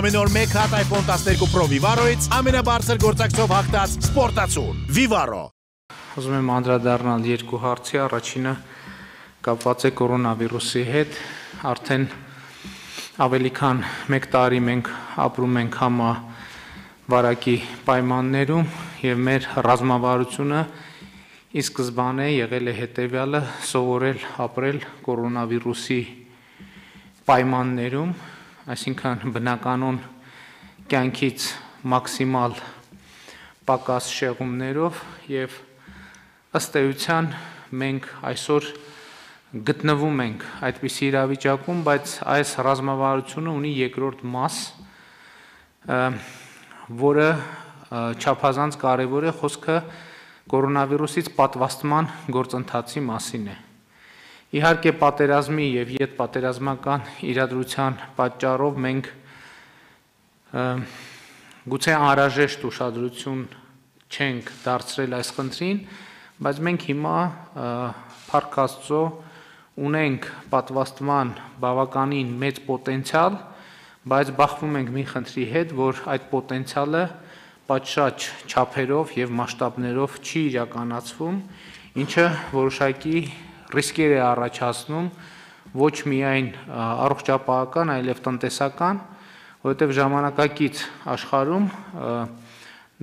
ամեն օր 1 հատ iPhone 12 Pro Vivaro-ից ամենաբարձր գործակցով հաղթած սպորտացուն։ Vivaro։ Ուզում եմ անդրադառնալ երկու հարցի, առաջինը կապված է կորոնավիրուսի հետ, արդեն ավելի քան 1 տարի մենք ապրում ենք համավարակի պայմաններում եւ մեր ռազմավարությունը ի սկզբանե եղել է հետեւյալը՝ սովորել ապրել կորոնավիրուսի պայմաններում, այսինքն բնականon կյանքից մաքսիմալ պակաս շեղումներով եւ ըստ էության մենք այսօր գտնվում ենք այդպիսի իրավիճակում, բայց այս ռազմավարությունը ունի երկրորդ մաս, որը չափազանց կարևոր է, խոսքը կորոնավիրուսից պատվաստման գործընթացի մասին է։ Իհարկե պատերազմի եւ յետպատերազմական իրադրության պատճառով մենք գուցե անհրաժեշտ ուշադրություն չենք դարձրել այս խնդրին, բայց մենք հիմա փառք Աստծո ունենք պատվաստման բավականին մեծ պոտենցիալ, բայց բախվում ենք մի խնդրի հետ, որ այդ պոտենցիալը պատշաճ չափերով եւ մասշտաբներով չի իրականացվում, ինչը որոշակի ռիսկեր է առաջացնում ոչ միայն առողջապահական, այլև տնտեսական, որովհետև ժամանակակից աշխարհում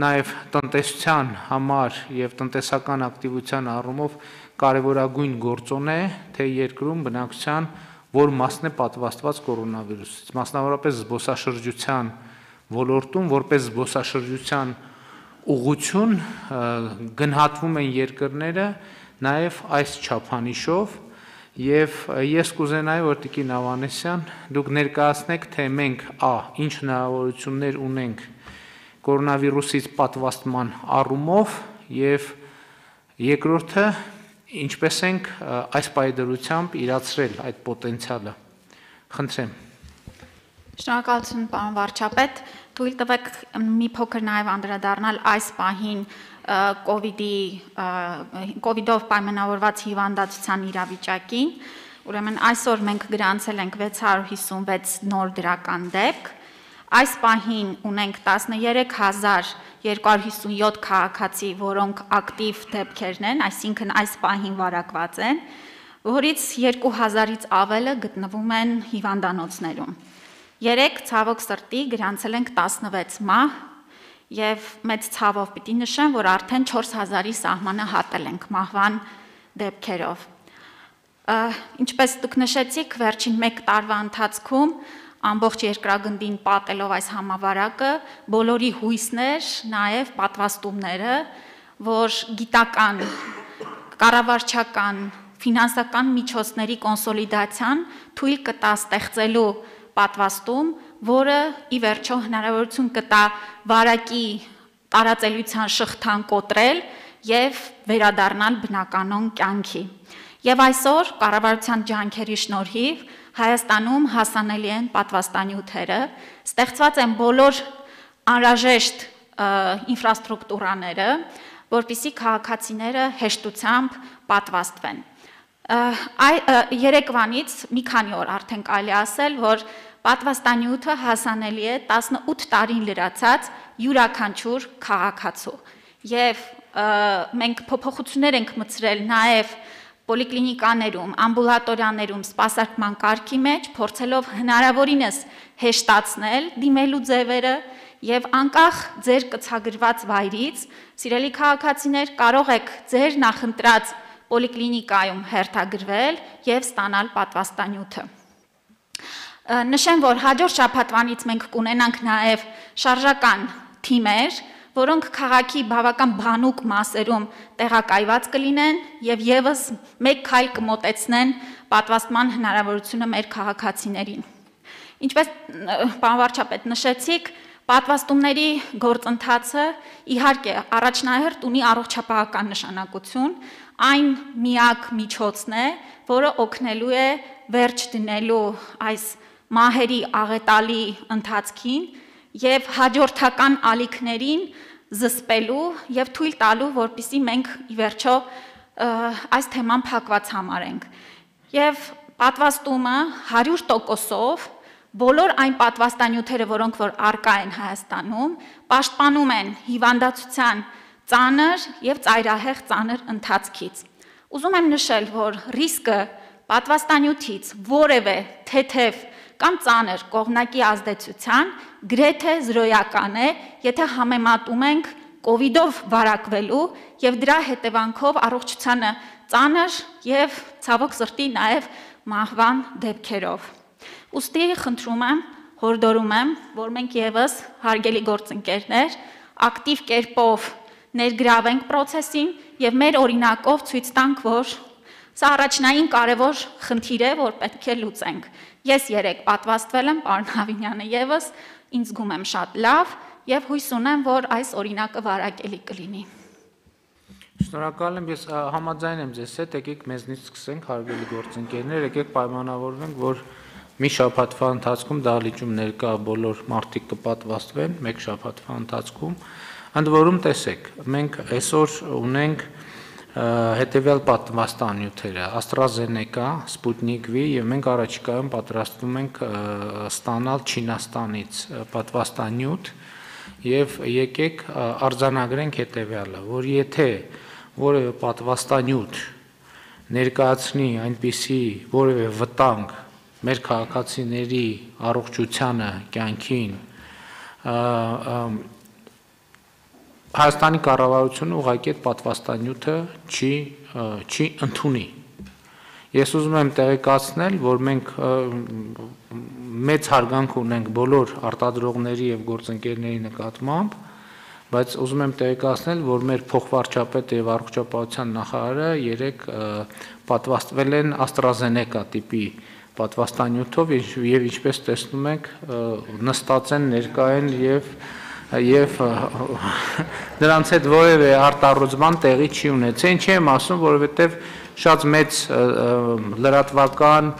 նաև տնտեսության համար եւ տնտեսական ակտիվության առումով կարևորագույն գործոն է, թե երկրում բնակչության որ մասն է պատվաստված կորոնավիրուսից, մասնավորապես զբոսաշրջության ոլորտում, որպես զբոսաշրջության ուղղություն գնահատվում են երկրները նաև այս չափանիշով եւ ես կուզենայի որ Տիկին Ավանեսյան դուք ներկայացնեք թե մենք ինչ հնարավորություններ ունենք կորոնավիրուսից պատվաստման առումով եւ երկրորդը ինչպես ենք այս պայդրությամբ իրացրել այդ պոտենցիալը խնդրեմ Շնորհակալություն պարոն վարչապետ թույլ տվեք մի փոքր նաև անդրադառնալ այս պահին կոവിഡով պայմանավորված հիվանդացության իրավիճակին, ուրեմն այսօր մենք գրանցել ենք 656 նոր դրական դեպք, այս պահին ունենք 13257 քաղաքացի, որոնք ակտիվ դեպքերն են, այսինքն այս պահին վարակված են, որից 2000-ից ավելը գտնվում են հիվանդանոցներում։ Երեկ ցավոք սրտի գրանցել ենք 16 մահ, Եվ մեծ ցավով պիտի նշեմ, որ արդեն 4000-ի սահմանը հատել ենք մահվան դեպքերով։ Ինչպես դուք նշեցիք, վերջին 1 տարվա ընթացքում ամբողջ երկրագնդին պատելով այս համավարակը, բոլորի հույսն էր, նաև պատվաստումները, որ գիտական, կառավարչական, ֆինանսական միջոցների կոնսոլիդացիան թույլ կտա ստեղծելու պատվաստում, որը ի վերջո հնարավորություն կտա վարակի տարածելիության շղթան կոտրել եւ վերադառնալ բնականon կյանքի։ Եվ այսօր կառավարության ջանքերի շնորհիվ Հայաստանում հասանելի են պատվաստանյութերը, ստեղծված են բոլոր անհրաժեշտ ինֆրաստրուկտուրաները, որպեսզի քաղաքացիները հեշտությամբ պատվաստվեն։ Երեկվանից մի քանի օր արդեն կարելի ասել, որ պատվաստանյութը հասանելի է 18 տարին լրացած յուրաքանչյուր քաղաքացու։ Եվ մենք փոփոխություններ ենք մտցրել նաև պոլիկլինիկաներում, ամբուլատորիաներում, սպասարկման կարգի մեջ, փորձելով հնարավորինս հեշտացնել դիմելու ձևերը եւ անկախ ձեր կցագրված վայրից, սիրելի քաղաքացիներ, կարող եք ձեր նախընտրած պոլիկլինիկայում հերթագրվել եւ ստանալ պատվաստանյութը։ Նշեմ, որ հաջորդ շաբաթվանից մենք կունենանք նաև շարժական թիմեր, որոնք քաղաքի բավական բանուկ մասերում տեղակայված կլինեն եւ եւս մեկ քայլ կմոտեցնեն պատվաստման հնարավորությունը մեր քաղաքացիներին։ Ինչպես պարոն վարչապետ նշեցիք, պատվաստումների գործընթացը իհարկե առաջնահերթ ունի առողջապահական նշանակություն, այն միակ միջոցն է, որը օգնելու է վերջ դնելու այս մահերի աղետալի ընթացքին եւ հաջորդական ալիքներին զսպելու եւ թույլ տալու, որպեսզի մենք ի վերջո այս թեման փակված համարենք։ Եվ պատվաստումը 100%-ով բոլոր այն պատվաստանյութերը, որոնք որ արկա են Հայաստանում, պաշտպանում են հիվանդացության ծանր եւ ծայրահեղ ծանր ընթացքից։ Ուզում եմ նշել, որ ռիսկը պատվաստանյութից որևէ թեթև կամ ծանր կողմնակի ազդեցության գրեթե զրոյական է, եթե համեմատում ենք կովիդով վարակվելու եւ դրա հետևանքով առողջությանը ծանր եւ ցավոք սրտի նաեւ մահվան դեպքերով։ Ուստի խնդրում եմ, հորդորում եմ, որ մենք եւս հարգելի գործընկերներ ակտիվ կերպով ներգրավենք process-ին եւ մեր օրինակով ցույց տանք, որ սա առաջնային կարևոր խնդիր է, որ պետք է լուծենք։ Ես երեք պատվաստվել եմ, պարոն Հավինյանը եւս, ինձ զգում եմ շատ լավ եւ հույս ունեմ, որ այս օրինակը վարակելի կլինի։ Շնորհակալ եմ, ես համաձայն եմ ձեզ հետ, եկեք մեզնից սկսենք, հարգելի գործընկերներ, եկեք պայմանավորվենք, որ մի շաբաթվա ընթացքում դահլիճում ներկա բոլոր մարդիկ կպատվաստվեն, մեկ շաբաթվա ընթացքում, ընդ որում տեսեք, մենք այսօր ունենք հետևյալ պատվաստանյութերը, AstraZeneca, Sputnik V եւ մենք առաջիկայում պատրաստվում ենք ստանալ Չինաստանից պատվաստանյութ եւ եկեք արձանագրենք հետևյալը, որ եթե որևէ պատվաստանյութ ներկայացնի այնպիսի որևէ վտանգ մեր քաղաքացիների առողջությանը, կյանքին, Հայաստանի կառավարությունը ուղղակի այդ պատվաստանյութը չի ընդունի։ Ես ուզում եմ տեղեկացնել, որ մենք մեծ հարգանք ունենք բոլոր արտադրողների եւ գործընկերների նկատմամբ, բայց ուզում եմ տեղեկացնել, որ մեր փոխվարչապետը եւ առողջապահության նախարարը երեք պատվաստվել են AstraZeneca տիպի պատվաստանյութով եւ ինչպես տեսնում եք նստած են, ներկա են եւ նրանց հետ որևէ արտառուցման տեղի չի ունեցել, ինչի եմ ասում, որովհետեւ շատ մեծ լրատվական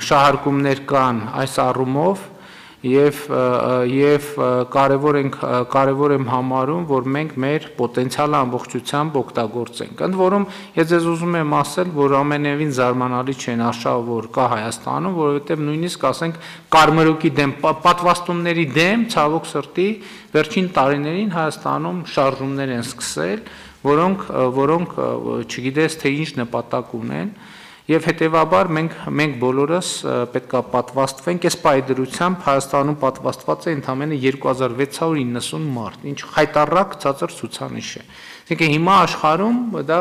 շահարկումներ կան այս առումով եւ կարևոր եմ համարում, որ մենք մեր պոտենցիալը ամբողջությամբ օգտագործենք։ Ընդ որում, ես ձեզ ուզում եմ ասել, որ ամենևին զարմանալի չէ արշավ, որ կա Հայաստանում, որովհետեւ նույնիսկ ասենք կարմրուկի դեմ պատվաստումների դեմ ցավոք սրտի վերջին տարիներին Հայաստանում շարժումներ են սկսել, որոնք չգիտես թե ինչ նպատակ ունեն։ Եվ հետևաբար մենք բոլորս պետքա պատվաստվենք, այս պայդրությամբ Հայաստանում պատվաստված է ընդամենը 2690 մարդ, ինչ խայտառակ ցածր ցուցանիշ է։ Այսինքն հիմա աշխարհում դա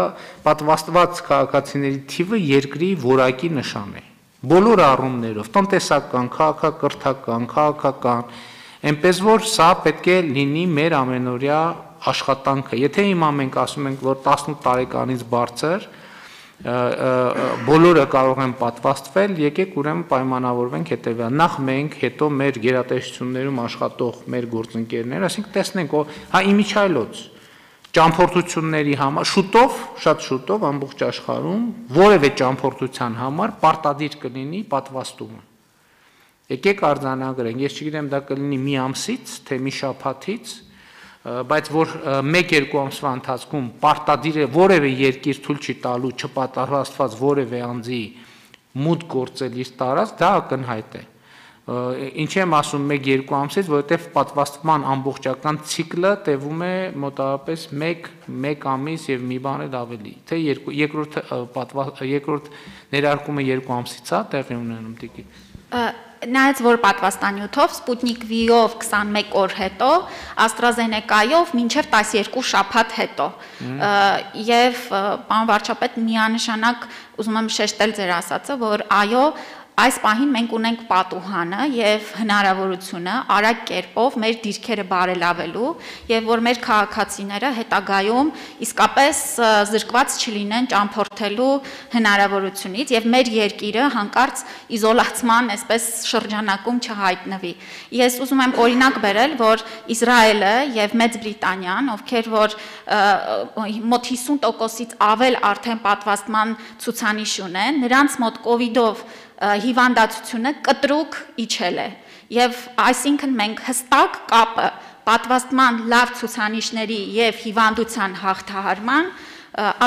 պատվաստված քաղաքացիների թիվը երկրի որակի նշան է։ Բոլոր առումներով, տնտեսական, քաղաքակրթական, քաղաքական, այնպես որ սա պետք է լինի մեր ամենօրյա աշխատանքը։ Եթե հիմա մենք ասում ենք, որ 18 տարեկանից բարձր բոլորը կարող են պատվաստվել, եկեք ուրեմն պայմանավորվենք հետևյալ, նախ մենք, հետո մեր գերատեսչություններում աշխատող մեր գործընկերներ, ասենք տեսնենք, հա իմիջայլոց ճամփորդությունների համար շուտով, շատ շուտով ամբողջ աշխարհում որևէ ճամփորդության համար պարտադիր կլինի պատվաստումը։ Եկեք արձանագրենք, ես չգիտեմ դա կլինի մի ամսից, թե մի շաբաթից, բայց որ 1-2 ամսվա ընթացքում պարտադիր է որևէ երկիր թույլ չի տալու չպատասխանված որևէ անձի մուտք գործել իր տարածք, դա ակնհայտ է։ Ինչի եմ ասում 1-2 ամսից, որովհետև պատվաստման ամբողջական ցիկլը տևում է մոտավորապես 1 ամիս եւ մի բան էլ ավելի, թե երկրորդ ներարկումը 2 ամսից է տեղի ունենում տիկի։ Նայած որ պատվաստանյութով Sputnik V-ով 21 օր հետո, AstraZeneca-ով մինչև 12 շաբաթ հետո։ Եվ պարոն վարչապետ միանշանակ ուզում եմ շեշտել ձեր ասածը, որ այո, այս պահին մենք ունենք պատուհանը եւ հնարավորությունը արագ կերպով մեր դիրքերը բարելավելու եւ որ մեր քաղաքացիները հետագայում իսկապես զրկված չլինեն ճամփորդելու հնարավորությունից եւ մեր երկիրը հանկարծ իզոլացման այսպես շրջանակում չհայտնվի։ Ես ուզում եմ օրինակ բերել, որ Իսրայելը եւ Մեծ Բրիտանիան, ովքեր որ մոտ 50%-ից ավել արդեն պատվաստման ցուցանիշ ունեն, նրանց մոտ կովիդով հիվանդացությունը կտրուկ իջել է եւ այսինքն մենք հստակ կապը պատվաստման լավ ցուցանիշների եւ հիվանդության հաղթահարման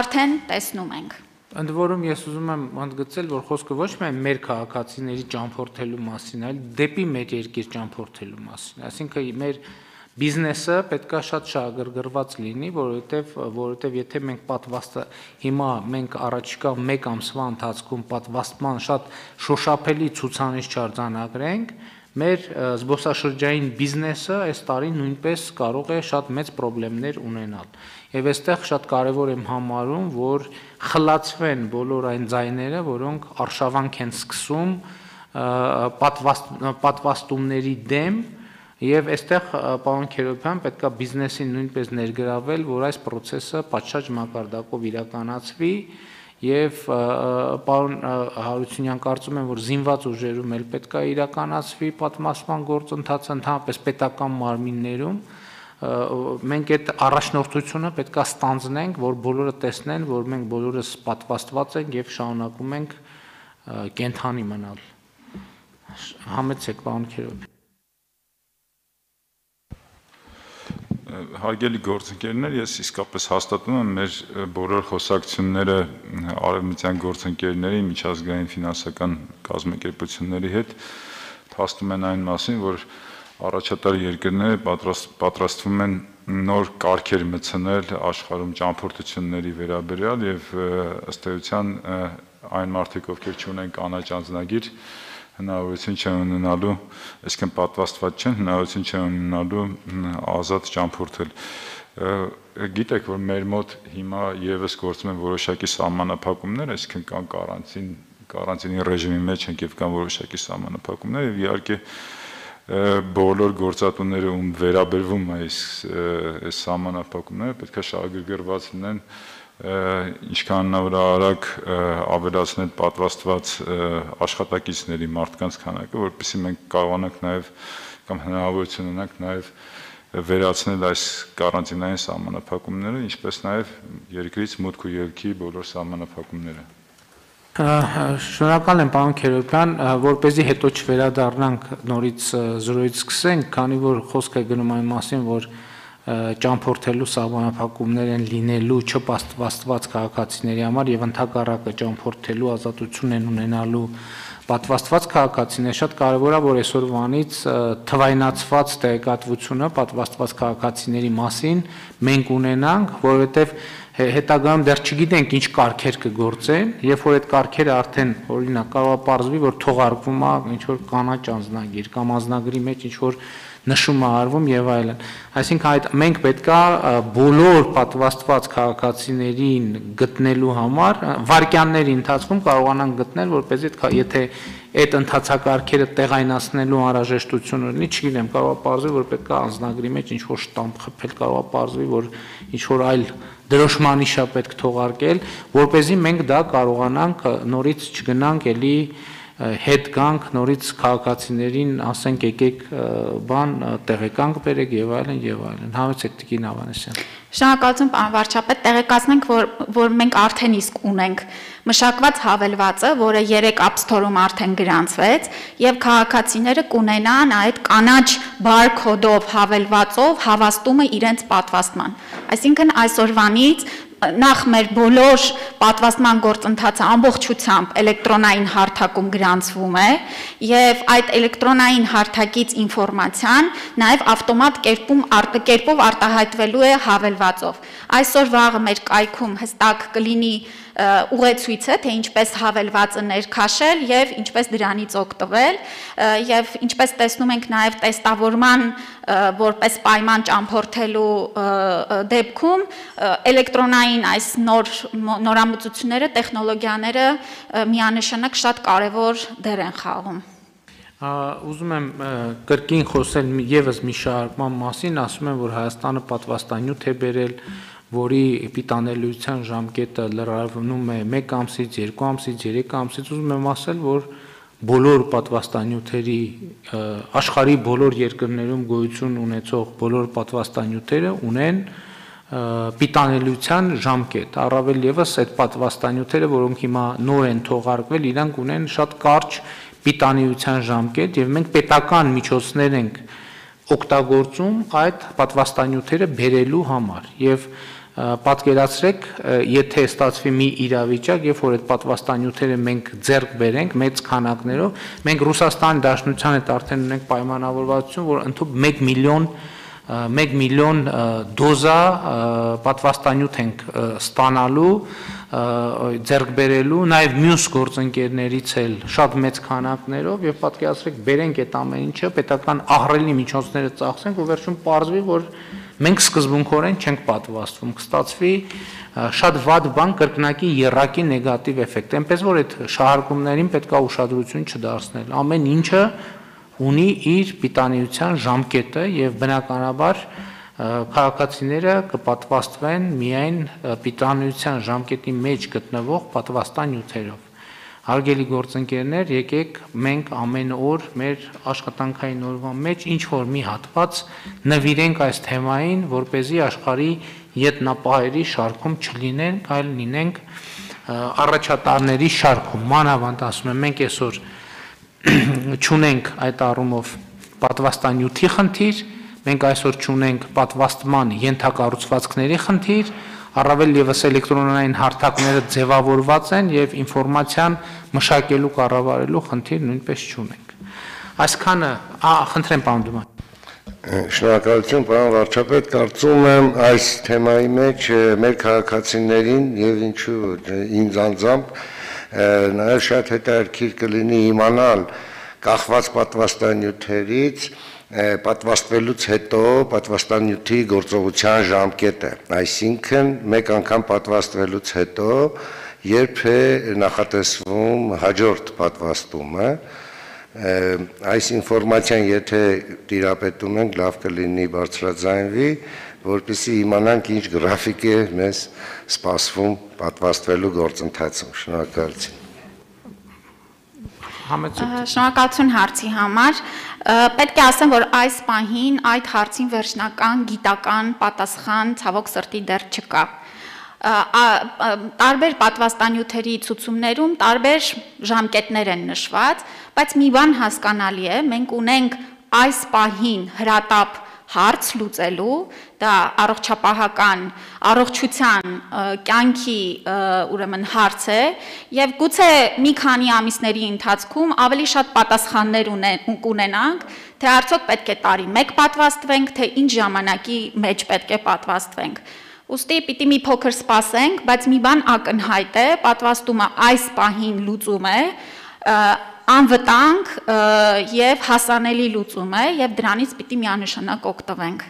արդեն տեսնում ենք։ Ընդ որում ես ուզում եմ ընդգծել, որ խոսքը ոչ միայն մեր քաղաքացիների ճամփորդելու մասին, այլ դեպի մեր երկիր ճամփորդելու մասին։ Այսինքն մեր բիզնեսը պետքա շատ շահագրգռված լինի, որովհետև եթե մենք պատվաստը հիմա մենք առաջիկա 1 ամսվա ընթացքում պատվաստման շատ շոշափելի ցուցանիշ չարձանագրենք, մեր զբոսաշրջային բիզնեսը այս տարի նույնպես կարող է շատ մեծ խնդիրներ ունենալ։ Եվ այստեղ շատ կարևոր եմ համարում, որ խլացվեն բոլոր այն ձայները, որոնք արշավանք են սկսում պատվաստումների դեմ, եւ այստեղ պարոն Քերոբյան պետքա բիզնեսին նույնպես ներգրավել, որ այս process-ը պատշաճ մակարդակով իրականացվի եւ պարոն Հարությունյան կարծում եմ, որ զինված ուժերում էլ պետքա իրականացվի պատմասման գործընթացը ընդհանրապես պետական մարմիններում մենք այդ առաջնորդությունը պետքա ստանձնենք, որ բոլորը տեսնեն, որ մենք բոլորս պատվաստված ենք եւ շարունակում ենք կենթանի մնալ։ Համեցեք, պարոն Քերոբյան։ Հարգելի գործընկերներ, ես իսկապես հաստատում եմ մեր բոլոր խոսակցությունները արևմտյան գործընկերների, միջազգային ֆինանսական կազմակերպությունների հետ փաստում են այն մասին, որ առաջատար երկրները պատրաստվում են նոր կարգեր մտցնել աշխարհում ճամփորդությունների վերաբերյալ եւ ըստ էության այն մարդիկ, ովքեր չունեն կանաչ անձնագիր, հնարավորություն չեն ունենալու, այսինքն պատվաստված չեն, հնարավորություն չեն ունենալու ազատ ճամփորդել։ Գիտեք, որ մեր մոտ հիմա եւս գործում են որոշակի սահմանափակումներ, այսինքն կան կարանտինի ռեժիմի մեջ են եւ կան որոշակի սահմանափակումներ եւ իհարկե բոլոր գործատուները ում վերաբերվում այս սահմանափակումները պետք է շահագրգռված լինեն ինչքան հնարավոր ավելացնել պատվաստված աշխատակիցների մարդկանց քանակը, որպեսզի մենք կարողանանք նաև կամ հնարավորություն ունենանք նաև վերացնել այս կարանտինային սահմանափակումները, ինչպես նաև երկրից մուտք ու ելքի բոլոր սահմանափակումները։ Շնորհակալ եմ, պարոն Քերոբյան, որպեսզի հետո չվերադառնանք նորից զրոյից սկսենք, քանի որ խոսք է գնում այն մասին, որ ճամփորդելու սահմանափակումներ են լինելու չպատվաստված քաղաքացիների համար եւ ընդհակառակը ճամփորդելու ազատություն են ունենալու պատվաստված քաղաքացիներ, շատ կարևոր է, որ այսօրվանից թվայնացված տեղեկատվությունը պատվաստված քաղաքացիների մասին մենք ունենանք, որովհետեւ հետագայում դեռ չգիտենք ինչ կարգեր կգործեն, երբ որ այդ կարգերը արդեն օրինակ կարող է պարզվի, որ թողարկվում է ինչ որ կանաչ անձնագիր կամ անձնագրի մեջ ինչ որ նշում է արվում եւ այլն։ Այսինքն մենք պետքա բոլոր պատվաստված քաղաքացիներին գտնելու համար վարկյանների ընթացքում կարողանանք գտնել, որպեսզի եթե այդ ընթացակարգերը տեղայնացնելու անհրաժեշտություն ունի, չգիտեմ, կարող է պարզվի, որ պետքա անձնագրի մեջ ինչ որ շտամպ խփել, կարող է պարզվի, որ ինչ որ այլ դրոշմանիշ է պետք թողարկել, որպեսզի մենք դա կարողանանք նորից չգնանք էլի հետ գանք նորից քաղաքացիներին ասենք եկեք բան տեղեկանք բերեք եւ այլն համեցեք Տիկին Ավանեսյան։ Շնորհակալություն, պարոն վարչապետ, տեղեկացնենք, որ մենք արդեն իսկ ունենք մշակված հավելվածը, որը 3 App Store-ում արդեն գրանցվեց, եւ քաղաքացիները կունենան այդ կանաչ բարքոդով հավելվածով հավաստումը իրենց պատվաստման։ Այսինքն այսօրվանից նախ մեր բոլոր պատվաստման գործընթացը ամբողջությամբ էլեկտրոնային հարթակում գրանցվում է եւ այդ էլեկտրոնային հարթակից ինֆորմացիան նաեւ ավտոմատ կերպով արտահայտվելու է հավելվածով։ Այսօր վաղը մեր կայքում հստակ կլինի ուղեցույցը, թե ինչպես հավելվածը ներքաշել եւ ինչպես դրանից օգտվել եւ ինչպես տեսնում ենք նաեւ տեստավորման որպես պայման ճամփորդելու դեպքում էլեկտրոնային այս նորամուծությունները, տեխնոլոգիաները միանշանակ շատ կարևոր դեր են խաղում։ Ուզում եմ կրկին խոսել եւս մի շարժման մասին, ասում եմ, որ Հայաստանը պատվաստանյութ է բերել, որի պիտանելիության ժամկետը լրացվում է 1 ամսից, 2 ամսից, 3 ամսից, ուզում եմ ասել, որ բոլոր պատվաստանյութերի աշխարհի բոլոր երկրներում գոյություն ունեցող բոլոր պատվաստանյութերը ունեն պիտանելիության ժամկետ, առավել եւս այդ պատվաստանյութերը, որոնք հիմա նոր են թողարկվել, իրանք ունեն շատ կարճ պիտանելիության ժամկետ եւ մենք պետական միջոցներ ենք օգտագործում այդ պատվաստանյութերը բերելու համար եւ պատկերացրեք, եթե ստացվի մի իրավիճակ, երբ որ այդ պատվաստանյութերը մենք ձեռք բերենք մեծ քանակներով, մենք Ռուսաստանի Դաշնության հետ արդեն ունենք պայմանավորվածություն, որ ընդհանուր 1 միլիոն դոզա պատվաստանյութ ենք ստանալու, ձեռք բերելու, նաև մյուս գործընկերներից էլ շատ մեծ քանակներով եւ պատկերացրեք բերենք այդ ամեն ինչը, պետական ահռելի միջոցները ծախսենք ու վերջում պարզվի, որ մենք սկզբունքորեն չենք պատվաստվում, կստացվի շատ վատ բան, կրկնակի եռակի նեգատիվ էֆեկտ, այնպես որ այդ շահարկումներին պետք է ուշադրություն չդարձնել, ամեն ինչը ունի իր պիտանիության ժամկետը եւ բնականաբար քաղաքացիները կպատվաստվեն միայն պիտանիության ժամկետի մեջ գտնվող պատվաստանյութերով։ Հարգելի գործընկերներ, եկեք մենք ամեն օր մեր աշխատանքային օրվա մեջ ինչ որ մի հատված նվիրենք այս թեմային, որպեսզի աշխարհի ետնապահերի շարքում չլինենք, այլ լինենք առաջատարների շարքում։ Մանավանդ ասում եմ, մենք այսօր չունենք այդ առումով պատվաստանյութի խնդիր, մենք այսօր չունենք պատվաստման ենթակառուցվածքների խնդիր, առավել ևս էլեկտրոնային հարթակները ձևավորված են եւ ինֆորմացիան մշակելու կառավարելու խնդիր նույնպես չունենք։ Այսքանը, խնդրեմ պարոն Դուման։ Շնորհակալություն, պարոն վարչապետ, կարծում եմ այս թեմայի մեջ մեր քաղաքացիներին եւ ինչու ինձ անձամբ նաեւ շատ հետաքրքիր կլինի իմանալ կախված պատվաստանյութերից պատվաստվելուց հետո պատվաստանյութի գործողության ժամկետը, այսինքն մեկ անգամ պատվաստվելուց հետո երբ է նախատեսվում հաջորդ պատվաստումը, այս ինֆորմացիան եթե տիրապետում ենք, լավ կլինի բարձրաձայնվի, որպեսզի իմանանք ինչ գրաֆիկ է մեզ սպասվում պատվաստվելու գործընթացում։ Շնորհակալություն։ Շնորհակալություն հարցի համար։ Պետք է ասեմ, որ այս պահին այդ հարցին վերջնական գիտական պատասխան ցավոք սրտի դեռ չկա։ Տարբեր պատվաստանյութերի ցուցումներում տարբեր ժամկետներ են նշված, բայց մի բան հասկանալի է, մենք ունենք այս պահին հրատապ հարց լուծելու, դա առողջապահական առողջության կյանքի ուրեմն հարց է եւ գուցե մի քանի ամիսների ընթացքում ավելի շատ պատասխաններ ունենանք, թե արդյոք պետք է տարին մեկ պատվաստվենք, թե ինչ ժամանակի մեջ պետք է պատվաստվենք։ Ուստի պիտի մի փոքր սպասենք, բայց մի բան ակնհայտ է, պատվաստումը այս պահին լուծում է, անվտանգ եւ հասանելի լուծում է եւ դրանից պիտի միանշանակ օգտվենք։